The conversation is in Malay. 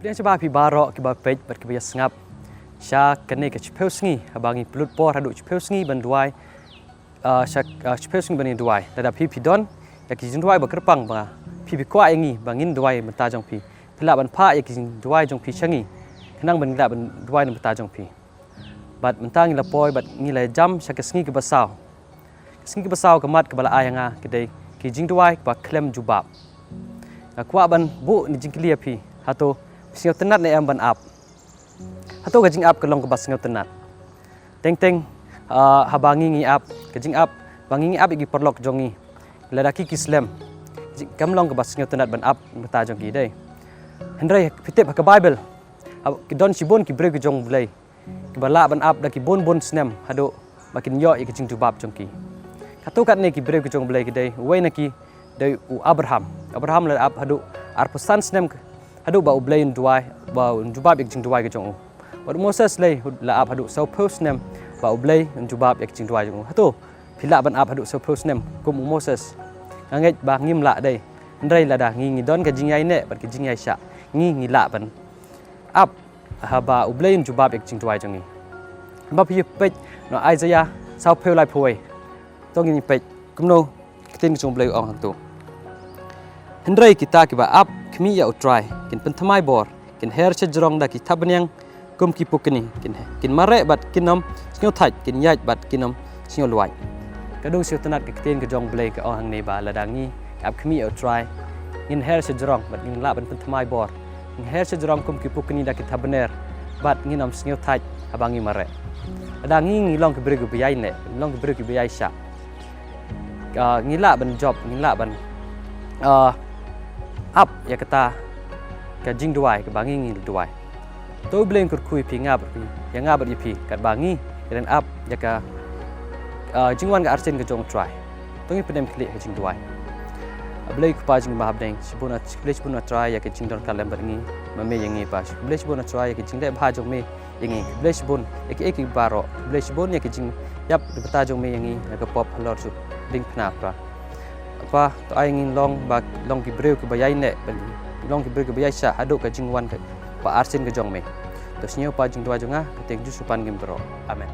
Dia coba pi barok ke bapej ber ke sngap. Sya kene ke chpeu sngi abangi pelut por hadu chpeu sngi banduai sya chpeu sngi bani duai. Dada pi don ya ki jing duai ba kerpang ba pi kwa yangi bangin duai menta jong pi. Pila ban pha ya ki jing duai jong pi changi. Kenang ban la ban duai menta jong pi. Bat mentang la poi bat ngi la jam sya ke sngi ke basau. Sngi ke basau ke mat ke bala ayanga ke dei ki jing duai ba klem jubab. Kwa ban bu ni jing klia pi hato singaw tenat na ban up. Hato gajing up ke long ke bas singaw tenat. Teng habangi ngi up gajing up bangi ngi up igi perlok jongi. Ladaki kislam. Kam long ke bas singaw tenat ban up meta jongi dei. Hendrai fitip ke Bible. Ki don sibon ki brek jong bulai. Ki bala ban up da ki bon snem hado makin yo igi jing jubab jongki. Hato kat ne ki brek jong bulai ki dei. Wei na ki dei u Abraham. Abraham la up hado arpesan snem hadu ba ublain duai ba jubab ek jing duai ke jong. Wat Moses lay la ap hadu sau post nem ba ublay jubab ek jing duai jong. Hatu pila ban ap hadu sau post nem kum Moses. Nganget ba ngim la dai. Ndrai la dah ngi don ke jing yai ne bat ke jing yai sya. Ngi la ban ap ha ba ublay jubab ek jing duai jong ni. Ba pi pej no Isaiah sau peu lai phoi. To ngi pej kumno kitin jong blay ong hang tu. Hendrai kita ki ba ap kmi ya utrai kin pentamai bor kin her jerong da ki tabanyang kum ki pukni kin mare bat kinom snyo thaj kin yaj bat kinom snyo luai kadung sio tenat ke kiten ke jong blai ke ohang ne ba ladangi ap kmi ya utrai kin her jerong bat kin la ban pentamai bor kin her jerong kum ki pukni da ki tabaner bat nginom snyo thaj abangi mare ladangi ngilong ke bregu biyai ne long ke bregu biyai sya ngila ban job ngila ban up ya kata ke jing duai ke bangi ngi duai to bleng kur kui pi ngab pi ya ngab pi kat bangi dan up ya ka jingwan ga arsen ke jong try to ngi pedem klik ke jing duai blei ku pa jing ma habdeng sibuna blei sibuna try ya ke jing don kalem berngi mame yangi pa blei sibuna try ya ke jing de bha jong me yangi blei sibun ya ke ek baro blei sibun ya ke jing yap de bata jong me yangi ya ke pop halor su ding phna pra apa to ai ngin long ki breu ke bayai ne long ki breu ke bayai sya hadu ka jingwan ke pa arsin ke jong me to snyo pa jing dua jonga ke teng ju supan gim bro amen.